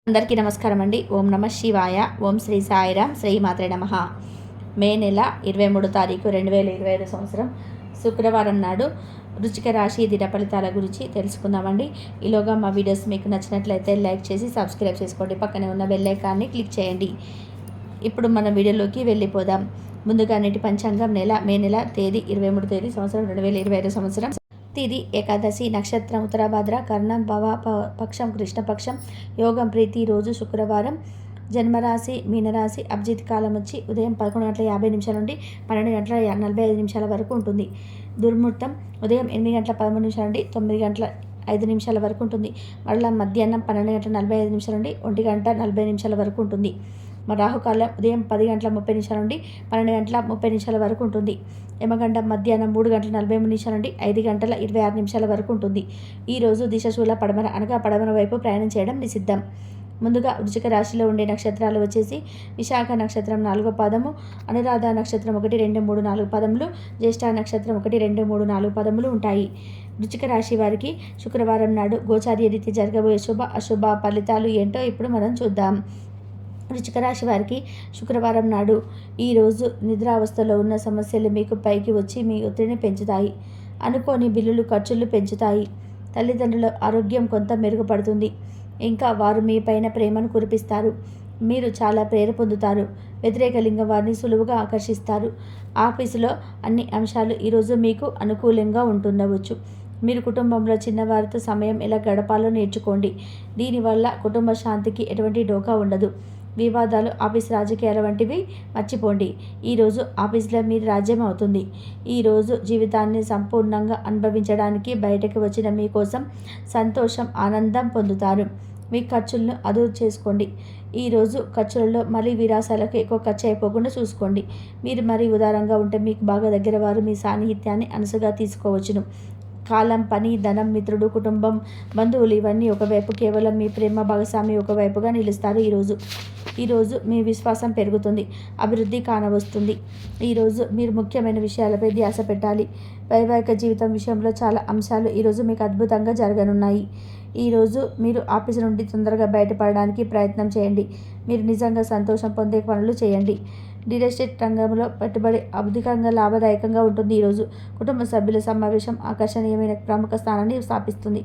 అందరికీ నమస్కారం అండి. ఓం నమ శివాయ. ఓం శ్రీ సాయిరామ్. శ్రీ మాత్రే నమః. మే నెల 23 తారీఖు 2025 సంవత్సరం శుక్రవారం నాడు వృశ్చిక రాశి దిన ఫలితాల గురించి తెలుసుకుందామండి. ఈలోగా మా వీడియోస్ మీకు నచ్చినట్లయితే లైక్ చేసి సబ్స్క్రైబ్ చేసుకోండి. పక్కనే ఉన్న బెల్ ఐకాన్ని క్లిక్ చేయండి. ఇప్పుడు మన వీడియోలోకి వెళ్ళిపోదాం. ముందుగా నేటి పంచాంగం మే నెల తేదీ 23 తేదీ సంవత్సరం 2025 సంవత్సరం. తిది ఏకాదశి, నక్షత్రం ఉత్తరాభాద్ర, కర్ణం భవ, పక్షం కృష్ణపక్షం, యోగం ప్రీతి, రోజు శుక్రవారం, జన్మరాశి మీనరాశి, అభిజిత్ కాలం వచ్చి ఉదయం 11:50 నుండి 12:45 వరకు ఉంటుంది. దుర్ముహూర్తం ఉదయం 8:13 నుండి 9:05 వరకు ఉంటుంది. మరలా మధ్యాహ్నం 12:45 నుండి 1:40 వరకు ఉంటుంది. రాహుకాలం ఉదయం 10:30 నుండి 12:30 వరకు ఉంటుంది. యమగండం మధ్యాహ్నం 3:43 నుండి 5:26 వరకు ఉంటుంది. ఈరోజు దిశశూల పడమర అనగా పడమర వైపు ప్రయాణం చేయడం నిషిద్ధం. ముందుగా వృశ్చిక రాశిలో ఉండే నక్షత్రాలు వచ్చేసి విశాఖ నక్షత్రం 4వ పాదము, అనురాధ నక్షత్రం 1, 2, 3, 4 పదములు, జ్యేష్ఠ నక్షత్రం 1, 2, 3, 4 పదములు ఉంటాయి. వృశ్చిక రాశి వారికి శుక్రవారం నాడు గోచార్య రీతి జరగబోయే శుభ అశుభ ఫలితాలు ఏంటో ఇప్పుడు మనం చూద్దాం. వృశ్చిక రాశి వారికి శుక్రవారం నాడు ఈరోజు నిద్రావస్థలో ఉన్న సమస్యలు మీకు పైకి వచ్చి మీ ఒత్తిడిని పెంచుతాయి. అనుకోని బిల్లులు ఖర్చులు పెంచుతాయి. తల్లిదండ్రుల ఆరోగ్యం కొంత మెరుగుపడుతుంది. ఇంకా వారు మీ పైన ప్రేమను కురిపిస్తారు. మీరు చాలా ప్రేర పొందుతారు. వ్యతిరేక లింగం వారిని సులువుగా ఆకర్షిస్తారు. ఆఫీసులో అన్ని అంశాలు ఈరోజు మీకు అనుకూలంగా ఉంటుండవచ్చు. మీరు కుటుంబంలో చిన్నవారితో సమయం ఎలా గడపాలో నేర్చుకోండి. దీనివల్ల కుటుంబ శాంతికి ఎటువంటి డోకా ఉండదు. వివాదాలు, ఆఫీస్ రాజకీయాల వంటివి మర్చిపోండి. ఈరోజు ఆఫీస్లో మీ రాజ్యం అవుతుంది. ఈరోజు జీవితాన్ని సంపూర్ణంగా అనుభవించడానికి బయటకు వచ్చిన మీకోసం సంతోషం, ఆనందం పొందుతారు. మీ ఖర్చులను అదుపు చేసుకోండి. ఈరోజు ఖర్చులలో మరీ విరాసాలకు ఎక్కువ ఖర్చు అయిపోకుండా చూసుకోండి. మీరు మరీ ఉదారంగా ఉంటే మీకు బాగా దగ్గర వారు మీ సాన్నిహిత్యాన్ని అనసుగా తీసుకోవచ్చును. కాలం, పని, ధనం, మిత్రుడు, కుటుంబం, బంధువులు ఇవన్నీ ఒకవైపు, కేవలం మీ ప్రేమ భాగస్వామి ఒకవైపుగా నిలుస్తారు. ఈరోజు మీ విశ్వాసం పెరుగుతుంది. అభివృద్ధి కానవస్తుంది. ఈరోజు మీరు ముఖ్యమైన విషయాలపై ధ్యాస పెట్టాలి. వైవాహిక జీవితం విషయంలో చాలా అంశాలు ఈరోజు మీకు అద్భుతంగా జరగనున్నాయి. ఈరోజు మీరు ఆఫీసు నుండి తొందరగా బయటపడడానికి ప్రయత్నం చేయండి. మీరు నిజంగా సంతోషం పొందే పనులు చేయండి. రియల్ ఎస్టేట్ రంగంలో పెట్టుబడి అధికంగా లాభదాయకంగా ఉంటుంది. ఈరోజు కుటుంబ సభ్యుల సమావేశం ఆకర్షణీయమైన ప్రముఖ స్థానాన్ని స్థాపిస్తుంది.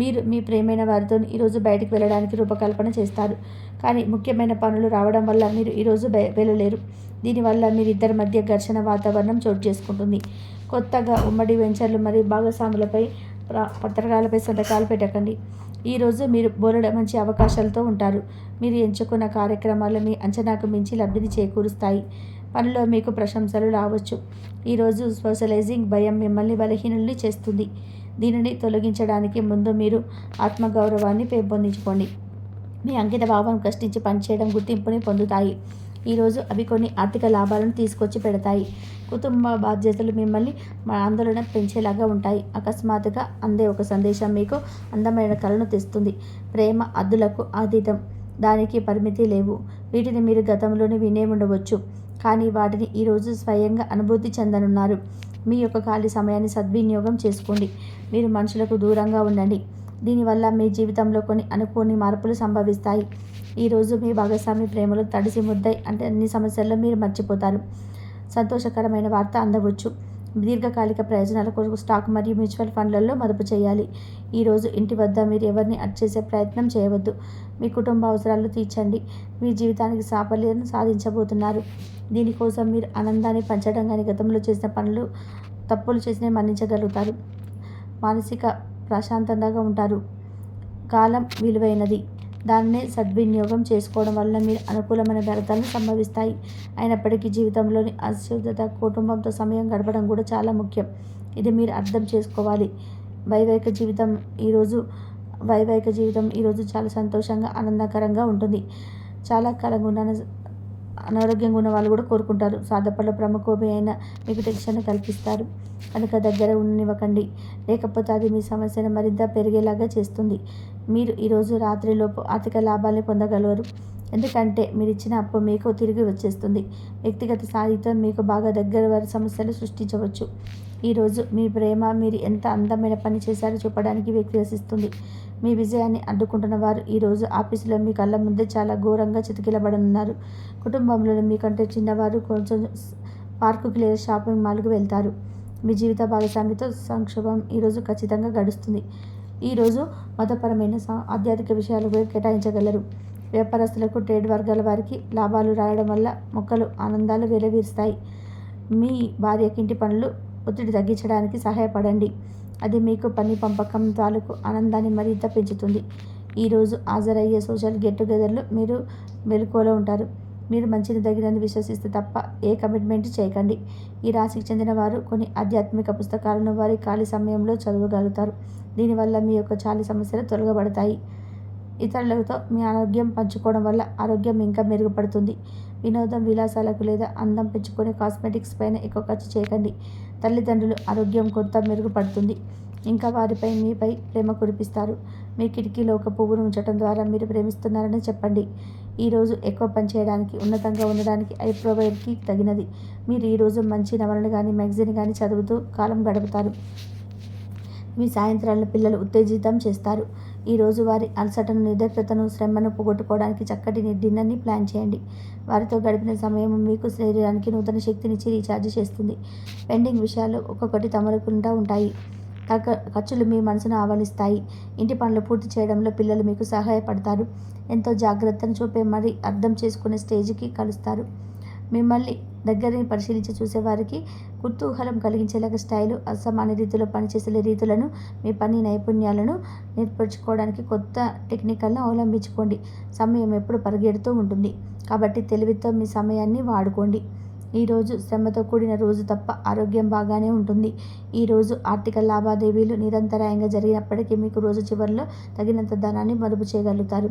మీరు మీ ప్రియమైన వారితో ఈరోజు బయటికి వెళ్ళడానికి రూపకల్పన చేస్తారు. కానీ ముఖ్యమైన పనులు రావడం వల్ల మీరు ఈరోజు వెళ్ళలేరు. దీనివల్ల మీరిద్దరి మధ్య ఘర్షణ వాతావరణం చోటు చేసుకుంటుంది. కొత్తగా ఉమ్మడి వెంచర్లు మరియు భాగస్వాములపై పత్రాలపై సంతకాలు పెట్టకండి. ఈరోజు మీరు బోలెడు మంచి అవకాశాలతో ఉంటారు. మీరు ఎంచుకున్న కార్యక్రమాలు మీ అంచనాకు మించి లబ్ధిని చేకూరుస్తాయి. పనిలో మీకు ప్రశంసలు రావచ్చు. ఈరోజు సోషలైజింగ్ భయం మిమ్మల్ని బలహీనుల్ని చేస్తుంది. దీనిని తొలగించడానికి ముందు మీరు ఆత్మగౌరవాన్ని పెంపొందించుకోండి. మీ అంకిత భావం కష్టించి పనిచేయడం గుర్తింపుని పొందుతాయి. ఈరోజు అవి కొన్ని ఆర్థిక లాభాలను తీసుకొచ్చి పెడతాయి. కుటుంబ బాధ్యతలు మిమ్మల్ని ఆందోళన పెంచేలాగా ఉంటాయి. అకస్మాత్తుగా అందే ఒక సందేశం మీకు అందమైన కలను తెస్తుంది. ప్రేమ అద్దులకు అతీతం. దానికి పరిమితి లేవు. వీటిని మీరు గతంలోనే వినే ఉండవచ్చు. కానీ వాటిని ఈరోజు స్వయంగా అనుభూతి చెందనున్నారు. మీ యొక్క ఖాళీ సమయాన్ని సద్వినియోగం చేసుకోండి. మీరు మనుషులకు దూరంగా ఉండండి. దీనివల్ల మీ జీవితంలో కొన్ని అనుకోని మార్పులు సంభవిస్తాయి. ఈరోజు మీ భాగస్వామి ప్రేమలో తడిసి ముద్దై అంటే అన్ని సమస్యల్లో మీరు మర్చిపోతారు. సంతోషకరమైన వార్త అందవచ్చు. దీర్ఘకాలిక ప్రయోజనాల కొరకు స్టాక్ మరియు మ్యూచువల్ ఫండ్లలో మదుపు చేయాలి. ఈరోజు ఇంటి వద్ద మీరు ఎవరిని చేసే ప్రయత్నం చేయవద్దు. మీ కుటుంబ అవసరాలు తీర్చండి. మీ జీవితానికి సాఫల్యం సాధించబోతున్నారు. దీనికోసం మీరు ఆనందాన్ని పంచడం కానీ గతంలో చేసిన తప్పులు చేసినవి మన్నించగలుగుతారు. మానసిక ప్రశాంతంగా ఉంటారు. కాలం విలువైనది. దాన్నే సద్వినియోగం చేసుకోవడం వల్ల మీరు అనుకూలమైన ఫలితాలు సంభవిస్తాయి. అయినప్పటికీ జీవితంలోని అశుద్ధత, కుటుంబంతో సమయం గడపడం కూడా చాలా ముఖ్యం. ఇది మీరు అర్థం చేసుకోవాలి. వైవాహిక జీవితం ఈరోజు చాలా సంతోషంగా, ఆనందకరంగా ఉంటుంది. చాలా కాలంగా అనారోగ్యంగా ఉన్న వాళ్ళు కూడా కోరుకుంటారు. సాధపడలో ప్రముఖమే అయిన మీకు టెన్షన్ కల్పిస్తారు. కనుక దగ్గర ఉండనివ్వకండి. లేకపోతే అది మీ సమస్యను మరింత పెరిగేలాగా చేస్తుంది. మీరు ఈరోజు రాత్రిలోపు ఆర్థిక లాభాన్ని పొందగలరు. ఎందుకంటే మీరు ఇచ్చిన అప్పు మీకు తిరిగి వచ్చేస్తుంది. వ్యక్తిగత స్థాయితో మీకు బాగా దగ్గర వారి సమస్యలు సృష్టించవచ్చు. ఈరోజు మీ ప్రేమ మీరు ఎంత అందమైన పని చేశారో చూపడానికి వ్యక్తీకరిస్తుంది. మీ విజయాన్ని అడ్డుకుంటున్న వారు ఈరోజు ఆఫీసులో మీ కళ్ళ ముందే చాలా ఘోరంగా చితికిలబడనున్నారు. కుటుంబంలోని మీకంటే చిన్నవారు కొంచెం పార్కుకి లేదా షాపింగ్ మాల్కి వెళ్తారు. మీ జీవిత భాగస్వామితో సంక్షోభం ఈరోజు ఖచ్చితంగా గడుస్తుంది. ఈరోజు మతపరమైన ఆధ్యాత్మిక విషయాలకు కేటాయించగలరు. వ్యాపారస్తులకు, ట్రేడ్ వర్గాల వారికి లాభాలు రావడం వల్ల మొక్కలు ఆనందాలు వెలువరిస్తాయి. మీ భార్యకి ఇంటి పనులు ఒత్తిడి తగ్గించడానికి సహాయపడండి. అది మీకు పని పంపకం తాలూకు ఆనందాన్ని మరింత పెంచుతుంది. ఈరోజు హాజరయ్యే సోషల్ గెట్ టుగెదర్లో మీరు మెలకువలో ఉంటారు. మీరు మంచిని తగినని విశ్వసిస్తే తప్ప ఏ కమిట్మెంట్ చేయకండి. ఈ రాశికి చెందిన వారు కొన్ని ఆధ్యాత్మిక పుస్తకాలను వారి ఖాళీ సమయంలో చదవగలుగుతారు. దీనివల్ల మీ యొక్క చాలా సమస్యలు తొలగబడతాయి. ఇతరులతో మీ ఆరోగ్యం పంచుకోవడం వల్ల ఆరోగ్యం ఇంకా మెరుగుపడుతుంది. వినోదం, విలాసాలకు లేదా అందం పెంచుకునే కాస్మెటిక్స్ పైన ఎక్కువ ఖర్చు చేయకండి. తల్లిదండ్రులు ఆరోగ్యం కొంత మెరుగుపడుతుంది. ఇంకా వారిపై మీపై ప్రేమ కురిపిస్తారు. మీ కిటికీలో ఒక పువ్వును ఉంచడం ద్వారా మీరు ప్రేమిస్తున్నారని చెప్పండి. ఈరోజు ఎక్కువ పని చేయడానికి, ఉన్నతంగా ఉండడానికి ఐప్రోవైర్కి తగినది. మీరు ఈరోజు మంచి నవలను కానీ మ్యాగజైన్ కానీ చదువుతూ కాలం గడుపుతారు. మీ సాయంత్రాలను పిల్లలు ఉత్తేజితం చేస్తారు. ఈరోజు వారి అలసటను, నిర్దగ్ధతను, శ్రమను పోగొట్టుకోవడానికి చక్కటి డిన్నర్ని ప్లాన్ చేయండి. వారితో గడిపిన సమయం మీకు శరీరానికి నూతన శక్తినిచ్చి రీఛార్జ్ చేస్తుంది. పెండింగ్ విషయాలు ఒక్కొక్కటి తమరుకుంటూ ఉంటాయి. ఖర్చులు మీ మనసును ఆవలిస్తాయి. ఇంటి పనులు పూర్తి చేయడంలో పిల్లలు మీకు సహాయపడతారు. ఎంతో జాగ్రత్తను చూపే మరి అర్థం చేసుకునే స్టేజ్కి కలుస్తారు. మిమ్మల్ని దగ్గరని పరిశీలించి చూసేవారికి కుతూహలం కలిగించేలాగా స్టైలు, అసామాన్య రీతిలో పనిచేసే రీతులను, మీ పని నైపుణ్యాలను నేర్పరచుకోవడానికి కొత్త టెక్నికల్ను అవలంబించుకోండి. సమయం ఎప్పుడు పరిగెడుతూ ఉంటుంది కాబట్టి తెలివితో మీ సమయాన్ని వాడుకోండి. ఈరోజు శ్రమతో కూడిన రోజు తప్ప ఆరోగ్యం బాగానే ఉంటుంది. ఈరోజు ఆర్థిక లావాదేవీలు నిరంతరాయంగా జరిగినప్పటికీ మీకు రోజు చివరిలో తగినంత ధనాన్ని మదుపు చేయగలుగుతారు.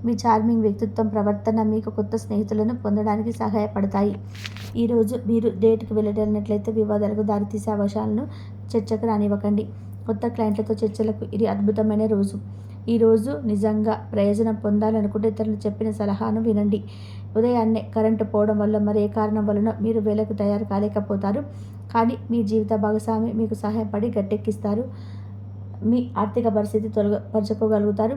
మీ చార్మింగ్ వ్యక్తిత్వం, ప్రవర్తన మీకు కొత్త స్నేహితులను పొందడానికి సహాయపడతాయి. ఈరోజు మీరు డేట్కి వెళ్ళినట్లయితే వివాదాలకు దారితీసే అవకాశాలను చర్చకు రానివ్వకండి. కొత్త క్లయింట్లతో చర్చలకు ఇది అద్భుతమైన రోజు. ఈరోజు నిజంగా ప్రయోజనం పొందాలనుకుంటే ఇతరులు చెప్పిన సలహాను వినండి. ఉదయాన్నే కరెంటు పోవడం వల్ల మరే కారణం వలన మీరు వేళకు తయారు కాలేకపోతారు. కానీ మీ జీవిత భాగస్వామి మీకు సహాయపడి గట్టెక్కిస్తారు. మీ ఆర్థిక పరిస్థితి పరుచుకోగలుగుతారు.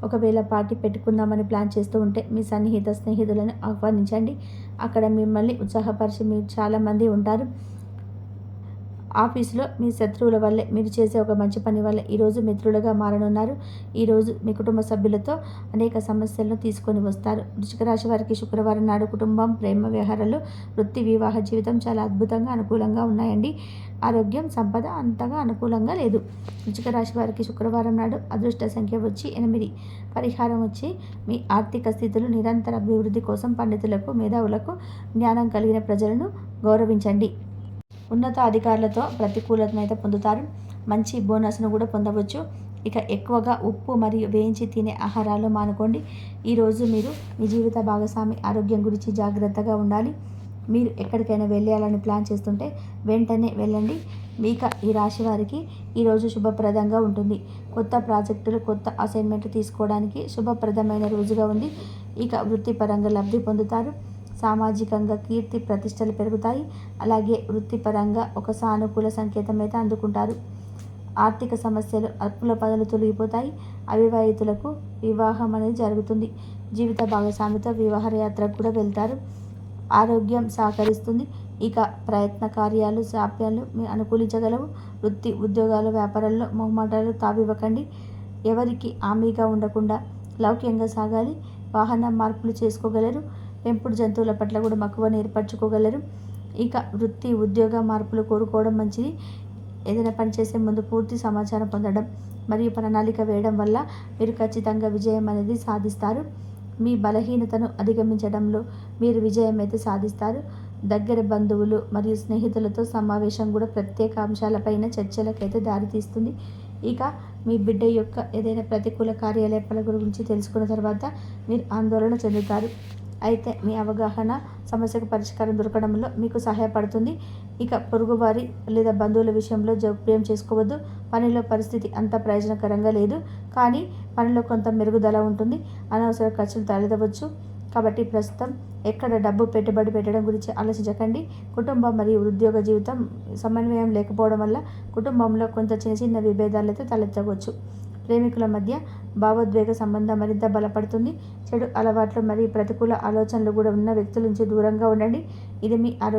ఒకవేళ పార్టీ పెట్టుకుందామని ప్లాన్ చేస్తూ ఉంటే మీ స్నేహితులను ఆహ్వానించండి. అక్కడ మిమ్మల్ని ఉత్సాహపరిచి మీరు చాలామంది ఉంటారు. ఆఫీసులో మీ శత్రువుల వల్లే మీరు చేసే ఒక మంచి పని వల్ల ఈరోజు మిత్రులుగా మారనున్నారు. ఈరోజు మీ కుటుంబ సభ్యులతో అనేక సమస్యలను తీసుకొని వస్తారు. వృశ్చిక రాశి వారికి శుక్రవారం నాడు కుటుంబం, ప్రేమ వ్యవహారాలు, వృత్తి, వివాహ జీవితం చాలా అద్భుతంగా అనుకూలంగా ఉన్నాయండి. ఆరోగ్యం, సంపద అంతగా అనుకూలంగా లేదు. వృశ్చిక రాశి వారికి శుక్రవారం నాడు అదృష్ట సంఖ్య వచ్చి 8. పరిహారం వచ్చి మీ ఆర్థిక స్థితులు నిరంతర అభివృద్ధి కోసం పండితులకు, మేధావులకు, జ్ఞానం కలిగిన ప్రజలను గౌరవించండి. ఉన్నత అధికారులతో ప్రతికూలతను అయితే పొందుతారు. మంచి బోనస్ను కూడా పొందవచ్చు. ఇక ఎక్కువగా ఉప్పు మరియు వేయించి తినే ఆహారాలు మానుకోండి. ఈరోజు మీరు మీ జీవిత భాగస్వామి ఆరోగ్యం గురించి జాగ్రత్తగా ఉండాలి. మీరు ఎక్కడికైనా వెళ్ళాలని ప్లాన్ చేస్తుంటే వెంటనే వెళ్ళండి. ఈ రాశి వారికి ఈరోజు శుభప్రదంగా ఉంటుంది. కొత్త ప్రాజెక్టులు, కొత్త అసైన్మెంట్ తీసుకోవడానికి శుభప్రదమైన రోజుగా ఉంది. ఇక వృత్తిపరంగా లబ్ధి పొందుతారు. సామాజికంగా కీర్తి ప్రతిష్టలు పెరుగుతాయి. అలాగే వృత్తిపరంగా ఒక సానుకూల సంకేతం అయితే అందుకుంటారు. ఆర్థిక సమస్యలు, అప్పుల పనులు తొలగిపోతాయి. అవివాహితులకు వివాహం అనేది జరుగుతుంది. జీవిత భాగస్వామితో వివాహయాత్రకు కూడా వెళ్తారు. ఆరోగ్యం సహకరిస్తుంది. ఇక ప్రయత్న కార్యాలు, జాప్యాలు మీ అనుకూలించగలవు. వృత్తి, ఉద్యోగాలు, వ్యాపారాల్లో మొహమాటాలు తావివ్వకండి. ఎవరికి హామీగా ఉండకుండా లౌక్యంగా సాగాలి. వాహన మార్పులు చేసుకోగలరు. పెంపుడు జంతువుల పట్ల కూడా మక్కువను ఏర్పరచుకోగలరు. ఇక వృత్తి, ఉద్యోగ మార్పులు కోరుకోవడం మంచిది. ఏదైనా పని చేసే ముందు పూర్తి సమాచారం పొందడం మరియు ప్రణాళిక వేయడం వల్ల మీరు ఖచ్చితంగా విజయం అనేది సాధిస్తారు. మీ బలహీనతను అధిగమించడంలో మీరు విజయం అయితే సాధిస్తారు. దగ్గర బంధువులు మరియు స్నేహితులతో సమావేశం కూడా ప్రత్యేక అంశాలపైన చర్చలకైతే దారితీస్తుంది. ఇక మీ బిడ్డ యొక్క ఏదైనా ప్రతికూల కార్యకలాపాల గురించి తెలుసుకున్న తర్వాత మీరు ఆందోళన చెందుతారు. అయితే మీ అవగాహన సమస్యకు పరిష్కారం దొరకడంలో మీకు సహాయపడుతుంది. ఇక పొరుగువారి లేదా బంధువుల విషయంలో జోక్యం చేసుకోవద్దు. పనిలో పరిస్థితి అంత ప్రయోజనకరంగా లేదు, కానీ పనిలో కొంత మెరుగుదల ఉంటుంది. అనవసర ఖర్చులు తలెత్తవచ్చు. కాబట్టి ప్రస్తుతం ఎక్కడ డబ్బు పెట్టుబడి పెట్టడం గురించి ఆలోచించకండి. కుటుంబం మరియు ఉద్యోగ జీవితం సమన్వయం లేకపోవడం వల్ల కుటుంబంలో కొంత చిన్న చిన్న విభేదాలు అయితే తలెత్తవచ్చు. ప్రేమికుల మధ్య భావోద్వేగ సంబంధం మరింత బలపడుతుంది. చెడు అలవాట్లు మరియు ప్రతికూల ఆలోచనలు కూడా ఉన్న వ్యక్తుల నుంచి దూరంగా ఉండండి. ఇది మీ ఆరోగ్య